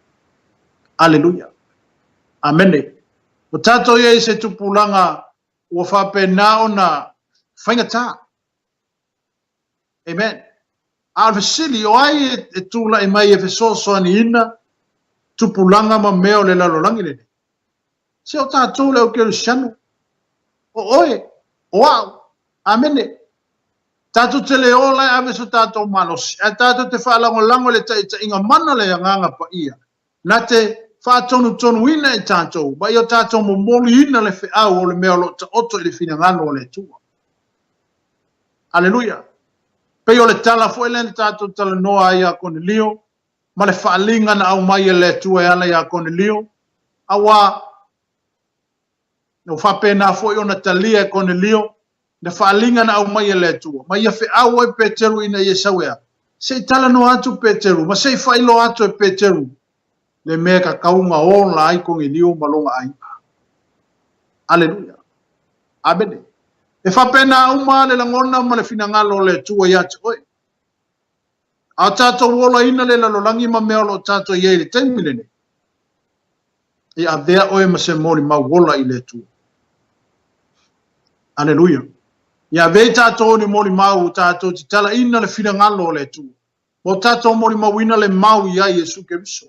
Speaker 2: Aleluia. Amene. O tato iai se tupulanga ua whapena ona whaingata. Amen. Al vesili o ai e tula e mai e fesoso ani ina tupulanga ma meo le lalolangi le. Se o tātou leo ke le siano. O oe, o au, amene. Tātou te leo lai ave so tātou malosi. A tātou te whaalango le ta inga mana le anganga pa ia. Na te whaatonu ina e tātou. Ba i o tātou mo moli ina le whiau o le meo lo ta oto i le fina ngano o le tua. Aleluia. Pei o le tala fo ele tātou tala noa ia kone lio. Ma le whaalinga na au mai le tua e ala ia kone lio. Awa no whapena fo i ona talia kone lio. Na whaalinga na au mai le tua. Ma ia whiau e Peteru ina ia sawea. Se tala no atu Peteru. Ma se whailo atu e Peteru. Le mea ka kaunga o la ai kone lio malonga ai. Aleluia. Amene. E whapena uma le langona ma le finangalo le tua ia te oe. A tātou wola ina le lalolangi ma mea lo tātou iei le teimile ne. E a vea oe ma se mori ma wola i le tua. Aleluia. Ia vei tātou ni mori mau tātou ti tala ina le finangalo le tua. Mo tātou mori mau ina le mau ia Yesu Keriso.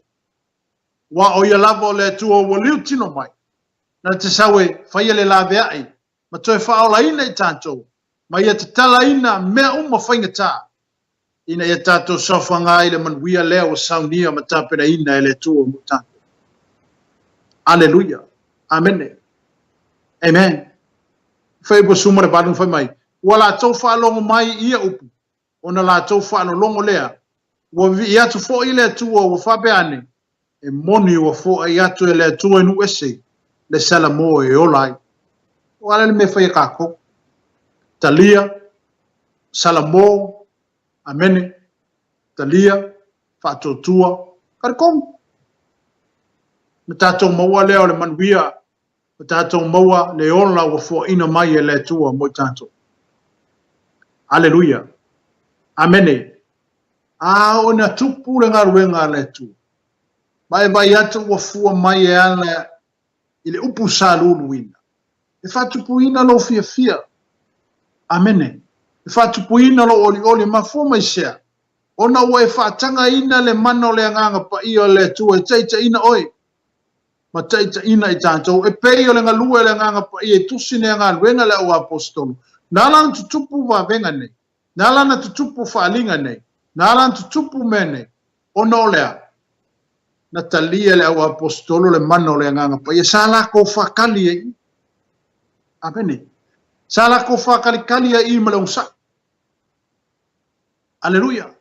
Speaker 2: Wa o ia lava o le tua o liu tino mai. Na te sawe whaia le la vea ai. Ma toi whaola ina i tātou. Ma ia te tala ina mea uma whaingata. Ina ia tātou sawhanga i le manuia leo o saunia ma tāpena ina e le tua mo tātou. Aleluia. Amen. Amen. Fai po sumare padu fai mai. Wala tau whaalongo mai ia upu. Ona la tau whaalongo lea. Wa vi ia tu fo ile tua wa whape ane. E moni wa fo ia tu ele tua inu ese. Le sala mo e olai. Wala le me fai kako. Talia. Sala mo. Amene. Talia. Whaatotua. Karikong. Me tātou maua lea o le manuia. Me tātou maua le ola wa fo ina mai e le tua mo tātou. Aleluia. Amene. Ona tupu le ngaruenga le tu. Mai atu wa fua mai e ala ile upu sa lulu ina. E fa tupu ina lo fia. Amene. E fa tupu ina lo oli mafua mai sea. Ona wa e fa tanga ina le mano le nganga pa iyo le tu e teita ina oi. Ma teita ina i tātou. E peio le ngalua le nganga pa iyo e tusine ngaruenga le o apostolo. Nala tutupu wa venga nei. Nala na tutupu fa alinga nei. Nala tutupu mene. Ono lea. Na talia le au apostolo le mano le nganga pa. Ia sala ko whakali e. Apene. Sala ko whakali e i male unsa. Aleluia.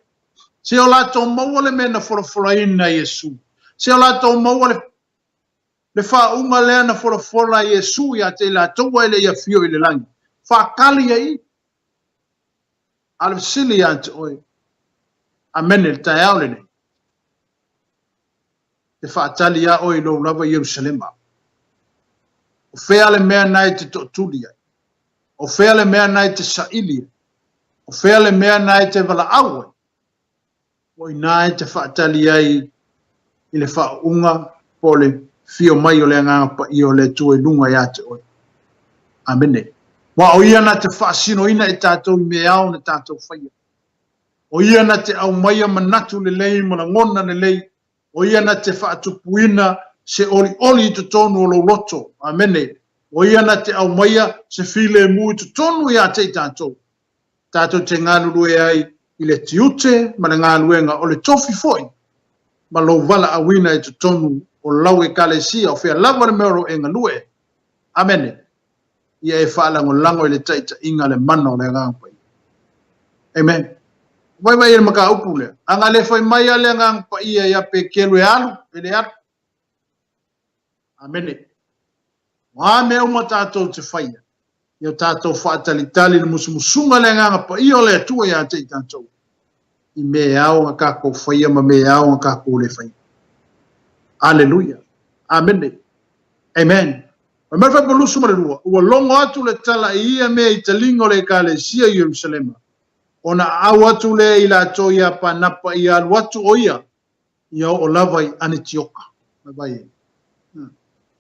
Speaker 2: Se o lato maua le mena fora ina Yesu. Se o lato maua le whaunga lea na fora Yesu ia te la toa ele ia fio ile langi. Whakali e i. Alvesili ante oi. Amen el taeaule nei. Te whaatali a oi lo lava Yerusalema. O whea le mea nai te totulia. O whea le mea nai te sailia. O whea le mea nai te wala aue. O i nai te whaatali ai i le whaunga po le fio mai o le anganga pa i o le tue lunga ia te oi. Amen. Wa o ia na te whaasino ina i tātou me au na tātou whaia. O ia na te au maia manatu le lei mana ngona le lei. O ia na te whaatupuina se oli i te tonu o lo loto. Amene. O ia na te au maia se file mu i te tonu i a te tātou. Tātou te ngānuru e ai i le tiute mana ngānuenga o le tofi foi. Ma lo wala awina i te tonu o lau e kalesia o whea lava le meoro e ngalue. Amene. Ia e whaalango lango i le taita inga le mano le ngāpai. Amen. Vai e maka upu le. Anga le whai mai a le ngāpai ia pe kelu e alu, e le atu. Amen. Wa me uma tātou te whaia. Ia tātou whaatalitali le musumusunga le ngāpai o le atua ia te tātou. I me au ngā kako whaia ma me au ngā kako le whaia. Alleluia. Amen. Amen. Ma mai fa polusu ma le rua. Ua longo atu le tala i ia me i talingo le ka le sia i Yerusalema. Ona au atu le i la to ia pa napa i alu atu o ia. Ia o lava i Anitioka. Mabai.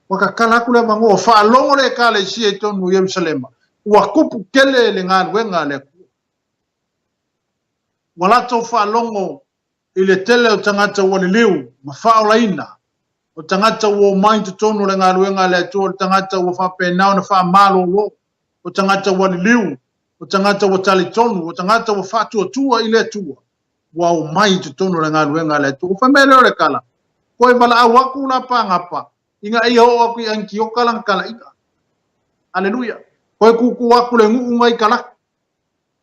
Speaker 2: Waka kalaku le vango. Fa longo le ka le sia i tonu Yerusalema. Ua kupu kele le ngā ruenga le ku. Walato fa longo i le tele o tangata wani liu. Ma fa o laina. O tangata wo mai te tonu le ngaruenga le atua, o tangata wo whapenao na wha malo lo, o tangata wani liu, o tangata wo tali tonu, o tangata wo whatua tua i le atua, wa o mai te tonu le ngaruenga le atua, o whamele le kala, koe wala au aku la pangapa, inga ia o aku i anki o kalang kala ika. Aleluia. Koe kuku aku le ngu ngai kala.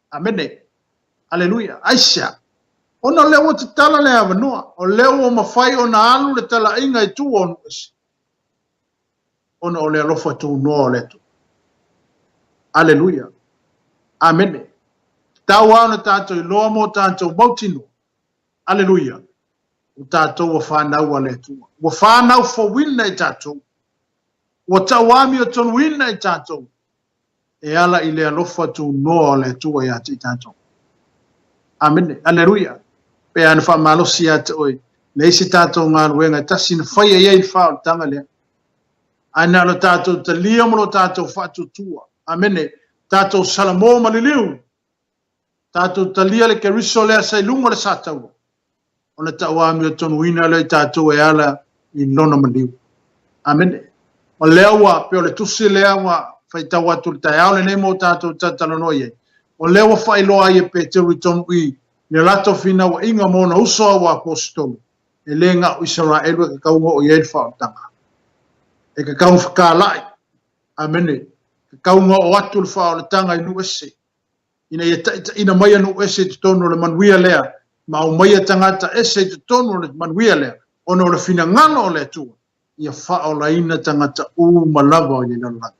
Speaker 2: Amene. Aleluia. Aisha. Ona leo te tala le avanua, o leo o mawhai o na alu le tala inga i tu onu esi. Ona o le alofa tu noa o le tu. Aleluia. Amene. Tau au na tātou i loa mo tātou mautino. Aleluia. O tātou wa whanau a le tu. Wa whanau whawina i tātou. Wa tawami o tonu wina i tātou. E ala i le alofa tu noa o le tu i ati tātou. Amene. Aleluia. Pe ana fa malosi ate oi le isi tātou ngā ruenga tasi na whaia iei whao tanga lea ana lo tātou te lia mo lo tātou whatutua amene tātou salamo maliliu tātou te lia le keriso lea sai lunga le sātau ona tauami o tonu ina le tātou e ala i lona maliu amene o lea ua pe o le tusi lea ua whaitau atu le tai aole nei mo tātou tatalono iei o lea ua whailoa i e pe te ritonu i le lato fina wa inga mona uso wa apostolo. E lenga o Israelu ka kaunga o iei whaotanga. e ka kau whakalai, amene, ka kau ngā o atu le whao le tanga i nu ese, ina mai anu ese te tono le manuia lea, ma o mai tangata ese te tono le manuia lea, ono le fina ngano o le tua, ia whao la ina tangata malawa o ina laki.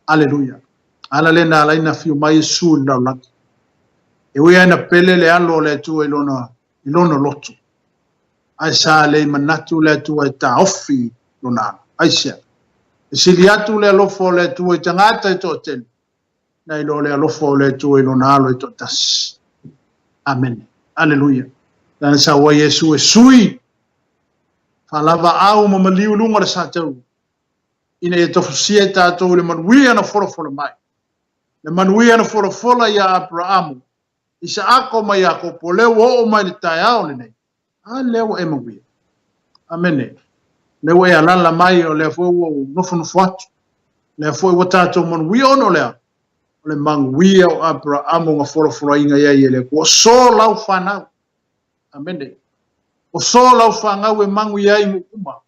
Speaker 2: Aleluia. Ala le na la ina fiu mai su na laki. E wea ina pele le alo le tua ilona lotu. Ai sa le manatu le tua i ta ofi lona. Ai sia. E sili atu le alofo le tua i tangata i to tenu. Na ilo le alofo le tua ilona alo i to tas. Amen. Aleluia. Dan sa wa Yesu e sui. Falava au ma maliu lunga le sa tau. Ina e tofusia e tātou le manuia na whorofora mai. Le manuia na whorofora ia Abrahamu. Isa ako mai ako po leo o mai le tai ao le nei. A leo e manuia. Amene. Leo e alala mai o leo fo nofo nofo atu. Leo fo i tātou manuia ono leo. Le manuia o Abrahamu nga whorofora inga ia i le kua so lau whanau. Amene. O so lau whanau e manuia i mukuma.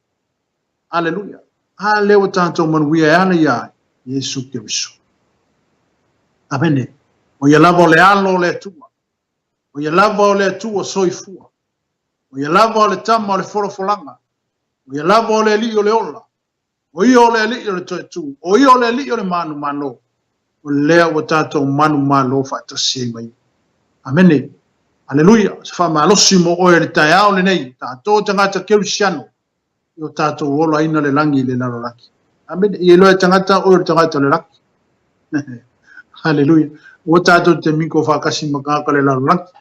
Speaker 2: Aleluia. A leo tātou manuia e ana ia Yesu Kirisu. Amene. O ia lava o le alo o le tua. O ia lava o le tua soifua. O ia lava o le tama o le whorofolanga. O ia lava o le li o le ola. O ia o le li o le toetu. O ia o le li o le manu malo. O lea o tātou manu malo whaitasia i mai. Amene. Aleluia. Se wha malosi mo oe le tai ao le nei. Tātou tangata Kirisiano. Yo tātou ola ina le langi le naro laki. Amen. I loe tangata o le tangata le laki. Hallelujah. O tātou te miko whakasi makaka le naro laki.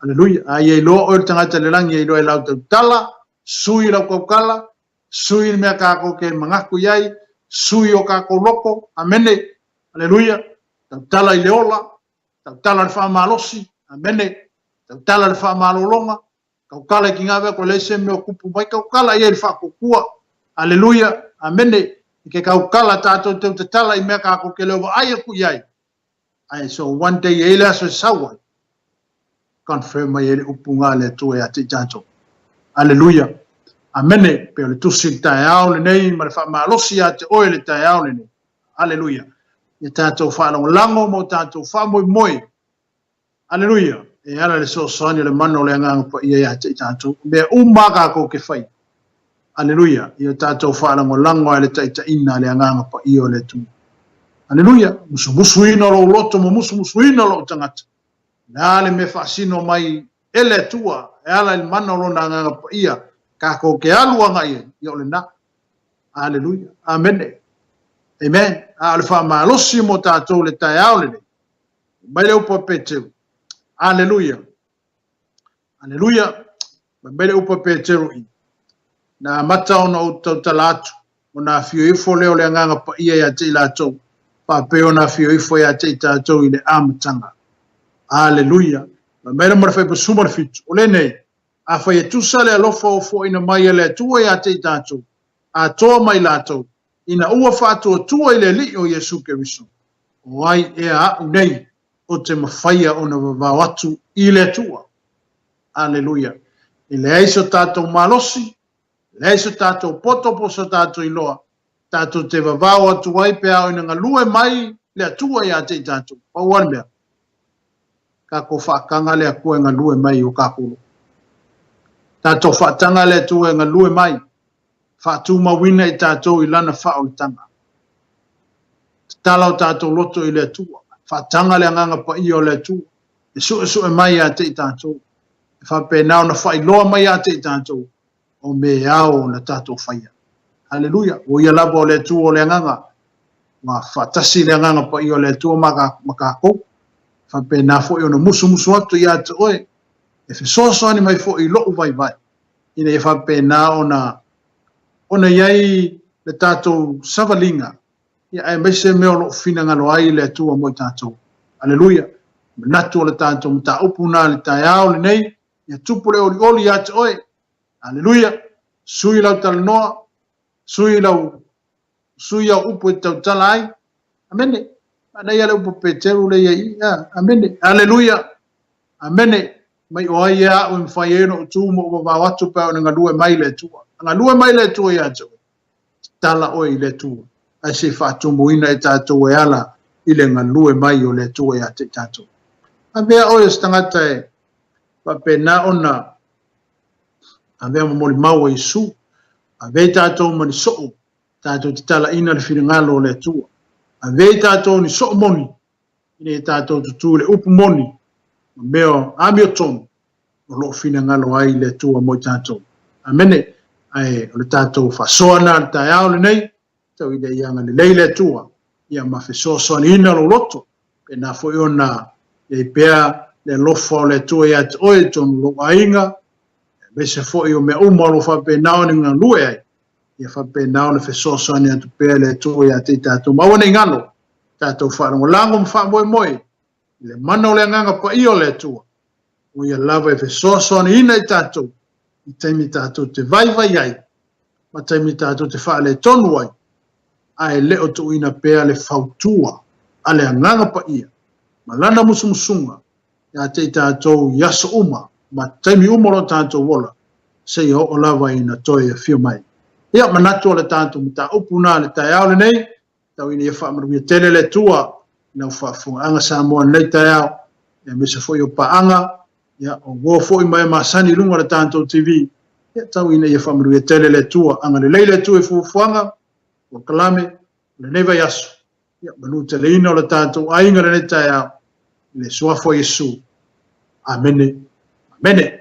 Speaker 2: Hallelujah. Ai e loa o le tangata le langi e loe lau tau tala, sui lau kaukala, sui mea kako ke mangaku iai, sui o kako loko. Amene. Hallelujah. Tau tala i le ola, tau tala le whamalosi. Amene. Tau tala le whamalolonga. Kaukala ki ngawe ko leise me o kupu mai kaukala ia i whakokua. Aleluia. Amene. Ike kaukala tātou teu te tala i mea kako ke leo ai aku iai. Ai so one day e le aso sawai. Confirm mai ele upunga le tu e ati tātou. Aleluia. Amene. Peo le tusi tae au le nei ma le whamalosi a te oe le tae au le nei. Aleluia. Ia tātou whanau lango mo tātou whamoi moi. Aleluia. E ala le soani le mano le anganga pa ia te tātou. Mea umaka ko ke whai. Aleluia. Ia tātou whalango lango le taita ina le anganga pa ia le tu. Aleluia. Musu ina lo loto mo musu ina lo tangata. Nā le me whaasino mai ele tua. E ala le mano lo na anganga pa ia. Ka ko ke aluanga ia. Ia le na. Aleluia. Amene. Amen. Ale wha malosi mo tātou le tai au le ne. Mai le upa peteu. Aleluia. Aleluia. Mabele upa Petero i. Na mata ona o tau talatu. O na fio ifo leo le anganga pa ia ya te ilatou. Pa peo na fio ifo ya te ilatou i le amatanga. Aleluia. Mabele mara fai pasuma fitu. O le nei. A fai e tusa le alofa o fo ina mai le tua ya te ilatou. A toa mai latou. Ina ua whātua tua i le li o Yesu Kirisu. O ai e a nei. O te mawhaia o na wawau atu i le tua. Aleluia. I le aiso tātou malosi, le aiso tātou potoposa tātou iloa, tātou te wawau atu ai pēa o ina ngalue mai le atua i a te tātou. Pauan mea. Kako whaakanga le akua ngalue mai o kakolo. Tātou whaatanga le atua ngalue mai, whaatu mawina i tātou i lana whao i tanga. Talau tātou loto i le atua. Whaatanga le anganga pa i o le tu. E su e mai a te i tātou. E whapēnao na whailoa mai a te i tātou. O me ao na tātou whaia. Hallelujah. O ia lava o le tu o le anganga. Wa whatasi le anganga pa i o le tu o makako. Whapēnao fo i o na musu atu i a te oe. E whesoso ani mai fo i loo vai vai. Ina e whapēnao ona iai le tātou savalinga. Ia e mese meo lo fina ngalo ai le atua mo i tātou. Aleluia. Manatu o le tātou mta upuna le tai au le nei. Ia tupu le oli ate oe. Aleluia. Sui lau talanoa. Sui au upu e tau tala ai. Amene. Ana ia le upu Petero le iai. Amene. Aleluia. Amene. Mai o ai ia o mwhai eno o tū mo wawatu pao na ngalue mai le tua. Ngalue mai le tua ia ate oe. tala o i le tua. Ai se whaatumuina e tātou e ala i le ngalue mai o le tua ia te tātou. A mea o e stangata e whapena ona a mea mamoli mau e su. A vei tātou mani soo, tātou te tala ina le whiringalo o le tua. A vei tātou ni soo moni, ine tātou tutu le upu moni, meo amio tonu, o loo whiringalo ai le tua mo tātou. A mene, ai o le tātou whasoana le tai au le nei, tau i le ianga le leile tua, ia ma whesoasoani ina lo loto, pe na fo iona le pea le lofa o le tua ia te oe tonu lo ainga, me se fo i o mea umalo whapenao ni ngā lue ai, ia whapenao le whesoasoani atu pea le tua ia te tātou mawana i ngano, tātou whanongo lango mwha moe moe, le mana o le nganga pa i o le tua, o ia lava e whesoasoani ina i tātou, i taimi tātou te vai ai, ma taimi tātou te wha le tonu ai, ai leo tu ina pea le whautua, a le nganga pa ia, ma lana musumusunga, ia te tātou yaso uma, ma taimi umoro tātou wola, se i o lava ina toi e whio mai. Ia manatu le tātou mta upuna le tai au le nei, tau ina ia whaamaruia tele le tua, ina whaafunga anga sa moa nei tai au, ia me se fo i o paanga, ia o wo fo i mai masani lunga le tātou TV, ia tau ina ia whaamaruia tele le tua, anga le leile tu e fufuanga, o kalame, le neva yasu, ia manu te le ina o le tātou, ainga le nei tai au, le suafo Yesu. Amene. Amene.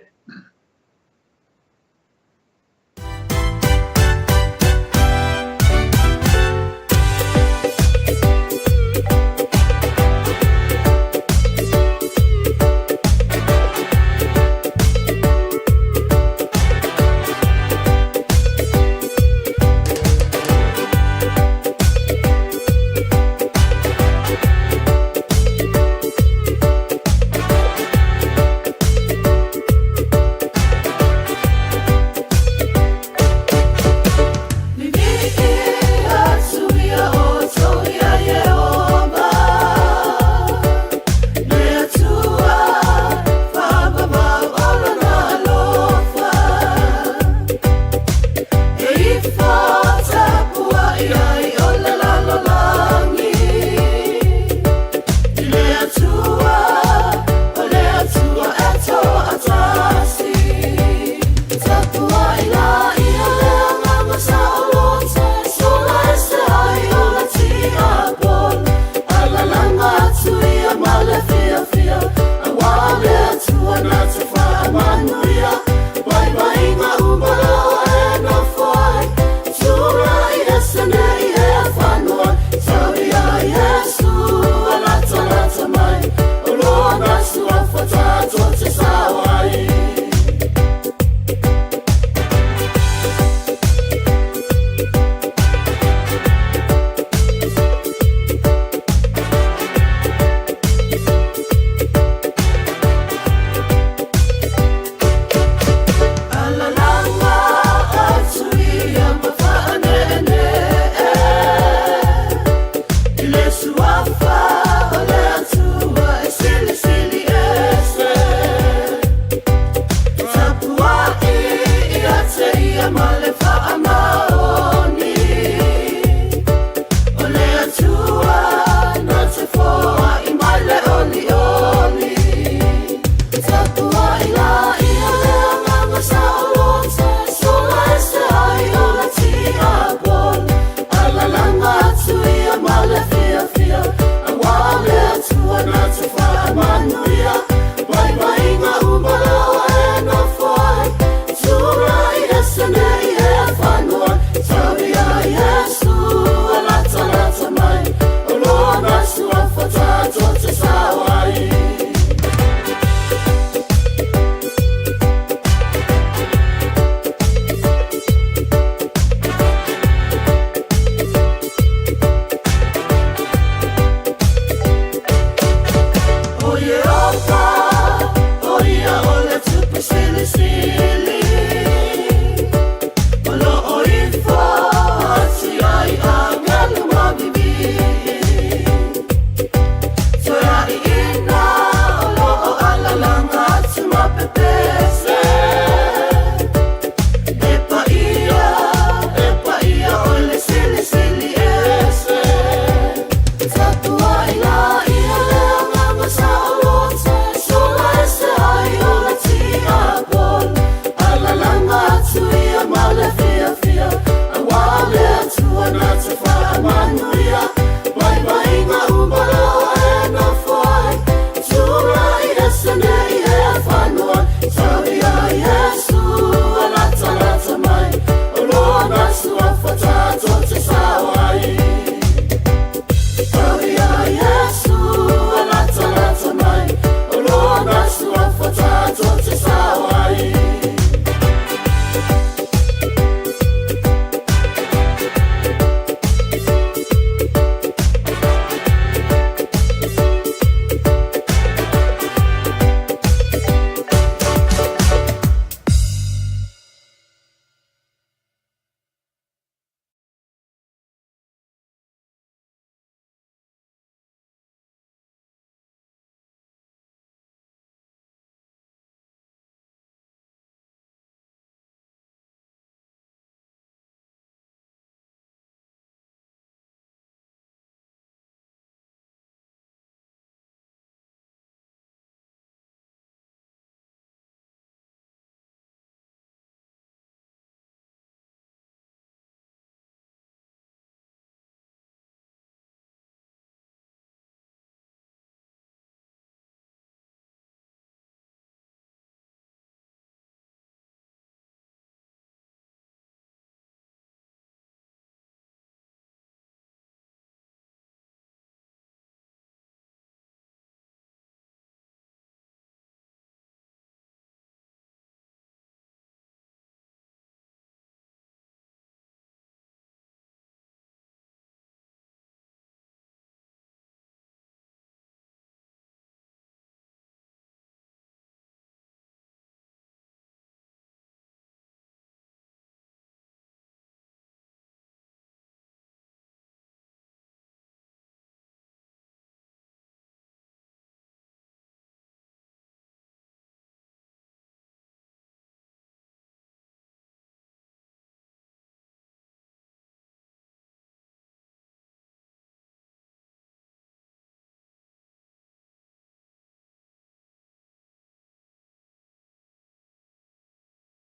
Speaker 3: Male fa amaoni, ole atua.